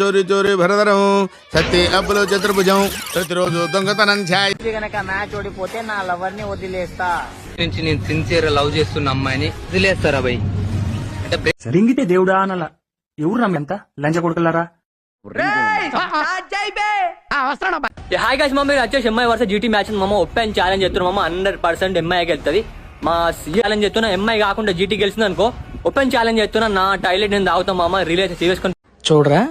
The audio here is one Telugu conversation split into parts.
చోరీ చోరీ భరదరం సత్తి అప్పులు చతుర్భుజం ప్రతిరోజు దొంగతనం ఛాయ్. గనక మ్యాచ్ ఓడిపోతే నా లవర్ ని వదిలేస్తా. నుంచి నేను సిన్సియర్ లవ్ చేస్తున్న అమ్మాయిని వదిలేస్తారా భయ్? అంటే సరింగితే దేవుడా అనలా. ఎవరు నమ్మెంత లంచ కొడుకులారా? హాయ్ గైస్, మీరు వచ్చేసి ఎంఐ వర్సెస్ జీటీ మ్యాచ్ మమ్మ ఓపెన్ ఛాలెంజ్ చేస్తున్నాం. 100% ఎంఐ గెలుతుంది. మా ఛాలెంజ్ చేస్తున్నా ఎంఐ కాకుండా జీటీ గెలిచింది అనుకో ఓపెన్ ఛాలెంజ్ చేస్తున్నా. నా టాయిలెట్ నేను తాగుతాం మామ. రిలేషన్ సీరియస్ చూడరా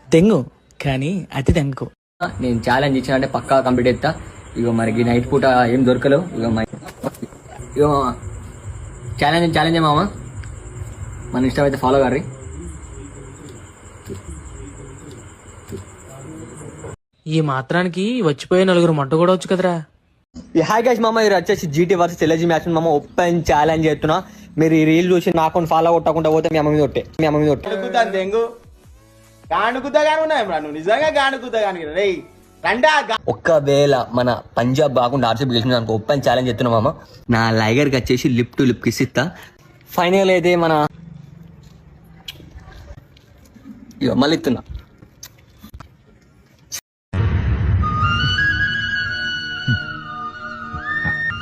తెంగు కానీ అతి తెంగు. నేను ఛాలెంజ్ ఇచ్చిన అంటే పక్కా కంప్లీట్ అవుతా. ఇగో మనకి నైట్ పూట ఏం దొరకలేవు. ఇగో ఛాలెంజ్ మామ. మన ఇష్టం అయితే ఫాలో గారి. ఈ మాత్రానికి వచ్చిపోయే నలుగురు మంట కూడా వచ్చు కదరా. హాయ్ గైస్ మామ, మీరు వచ్చేసి జీటీ వర్సెస్ ఎల్జీ మ్యాచ్ మామ ఓపెన్ ఛాలెంజ్ చేస్తున్నా. మీరు ఈ రీల్ చూసి నా అకౌంట్ ఫాలో కొట్టకుండా పోతే మీ అమ్మ మీద కొట్టే. ఒకవేళ మన పంజాబ్ కాకుండా ఆర్సీబీ గెలిచిన అనుకో ఓపెన్ ఛాలెంజ్ చేస్తున్నా మామ. నా లైగర్ కి వచ్చేసి లిప్ టు లిప్ కిస్ ఇస్తా. ఫైనల్ అయితే మన ఇక మళ్ళీ ఇస్తున్నా.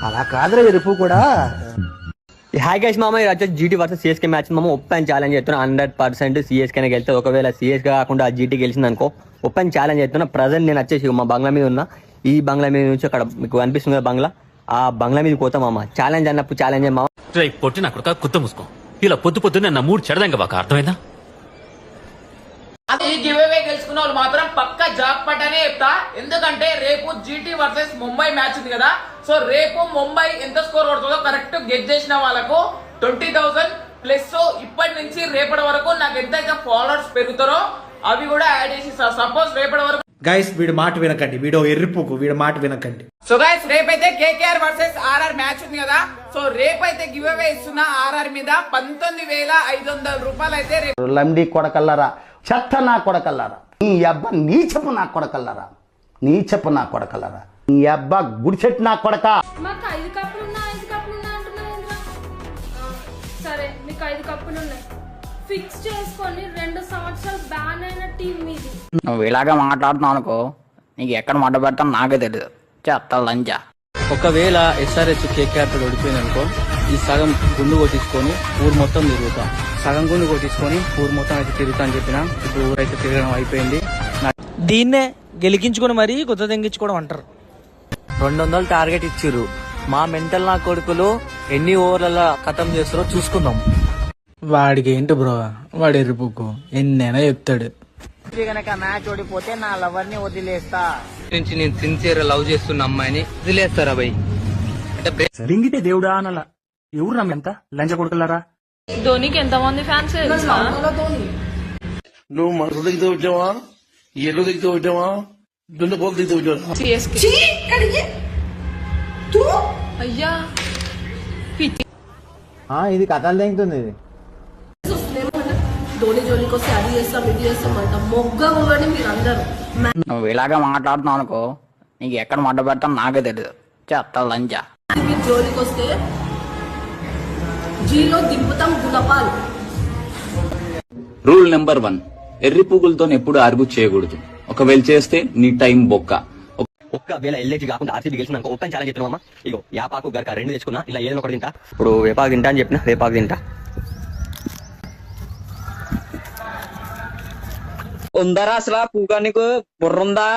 అలా కాదురా ఎరుపు కూడా. హాయ్ గైస్ మామ, ఇది వచ్చేసి జీటీ వర్సెస్ సిఎస్కే మ్యాచ్ మామ ఓపెన్ ఛాలెంజ్ చేస్తున్నా. 100% సిఎస్కే వెళ్తే. ఒకవేళ సిఎస్కే కాకుండా జీటీ గెలిచింది అనుకో ఓపెన్ ఛాలెంజ్ చేస్తున్నా. ప్రజెంట్ నేను వచ్చేసి మా బంగ్లా మీద ఉన్నా. ఈ బంగ్లా మీద నుంచి అక్కడ మీకు అనిపిస్తుంది కదా బంగ్లా, ఆ బంగ్లా మీద పోతాం మామ. ఛాలెంజ్ అన్నప్పుడు ఛాలెంజ్ మామ. పొట్టి నా కొడుక కుత్త మూసుకో. ఇలా పొద్దున్న నా మూడు చెడదంగా బాగా అర్థమైందా? ఈ గివ్ అవే గెలుచుకున్న వాళ్ళు మాత్రం పక్క జాక్ పట్ అనే చెప్తా. ఎందుకంటే రేపు జీటీ వర్సెస్ ముంబై మ్యాచ్ ఉంది కదా. సో రేపు ముంబై ఎంత స్కోర్ కొడుతుందో కరెక్ట్ గెట్ చేసిన వాళ్ళకు 20,000 ప్లస్. ఇప్పటి నుంచి రేపటి వరకు నాకు ఎంతైతే ఫాలోవర్స్ పెరుగుతారో అవి కూడా యాడ్ చేసి సపోజ్ రేపటి వరకు. గైస్ వీడి మాట వినకండి, వీడియో ఎర్రిపోకు, వీడి మాట వినకండి. సో గైస్ రేపైతే కేకేఆర్ వర్సెస్ ఆర్ఆర్ మ్యాచ్ ఉంది కదా. సో రేపైతే గివ్ అవే ఇస్తున్న ఆర్ఆర్ మీద 19,500 రూపాయలు అయితే లండి కొడకల్లారా, చెత్త నా కొడకల్లారా, నీ అబ్బ నీచపు నా కొడకల్లారా, నీచపు నా కొడకల్లారా, నీ అబ్బ గుడిచెట్టు నా కొడక. మాకు 5 కప్పులు ఉన్నాయి అంటున్నావు. సరే మీకు 5 కప్పులు ఉన్నాయి. ఫిక్స్ చేసుకొని 2 సంవత్సరాలు బ్యాన్ అయిన టీం మీది. నువ్వు ఇలాగే మాట్లాడుతున్నావు అనుకో నీకు ఎక్కడ మాట పెడతాను నాకే తెలియదు. చెత్త లంచా. ఒకవేళ ఎస్ఆర్హెచ్ కేకేఆర్ తో ఓడిపోయింది అనుకో ఈ సగం గుండు కొట్టించుకొని ఊరు మొత్తం తిరుగుతా. సగం గుండు కొట్టించుకొని ఊరు మొత్తం అయితే తిరుగుతా అని చెప్పిన. ఇప్పుడు ఊరైతే తిరగడం అయిపోయింది. దీన్నే గెలికించుకొని మరీ కొత్త తెంగించుకోవడం అంటారు. 200 టార్గెట్ ఇచ్చిర్రు. మా మెంటల్ నా కొడుకులు ఎన్ని ఓవర్ల ఖతం చేస్తారో చూసుకుందాం. వాడికి ఏంటి బ్రో, వాడు ఎర్రిపుక్కు ఎన్నైనా చెప్తాడు. గనక మ్యాచ్ ఓడిపోతే నా లవర్ ని వదిలేస్తా. నుంచి నేను సిన్సియర్ లవ్ చేస్తున్న అమ్మాయిని వదిలేస్తారా భయ్? అంటే సరింగితే దేవుడా అనలా. ఎవరు నమ్మెంత లంచ కొడుకులారా? ధోనికి ఎంతమంది ఫ్యాన్స్ నువ్వు మనసు దిగితే వచ్చావా, ఎల్లు దిగితే వచ్చావా, దున్నపోలు దిగితే వచ్చావా? అయ్యా ఇది కథలు తెంగుతుంది. ఇది ధోని జోలికి వస్తే అది చేస్తాం ఇది చేస్తామంట. మొగ్గ పోవండి మీరు అందరు. నువ్వు ఇలాగే మాట్లాడుతున్నావు అనుకో నీకు ఎక్కడ మాట పెడతాను నాకే తెలియదు. చెత్త లంచా. మీరు జోలికి వస్తే జీలో దింపుతాం గుణపాలు. రూల్ నెంబర్ 1, ఎర్రి పువ్వులతో ఎప్పుడు ఆర్గ్యూ చేయకూడదు. ఒకవేళ చేస్తే నీ టైం బొక్క. ఒక్కవేళ ఎల్ఏజీ కాకుండా ఆర్సీబీ గెలిచిన ఓపెన్ ఛాలెంజ్ చేస్తున్నామా. ఇగో యాపాకు గరక 2 తెచ్చుకున్నా. ఇలా ఏదో ఒకటి తింటా. ఇప్పుడు వేపాకు తింటా అని చెప్పిన వేపాకు తింటా. ఉందరా అసలు పూగా నీకు బుర్రుందా?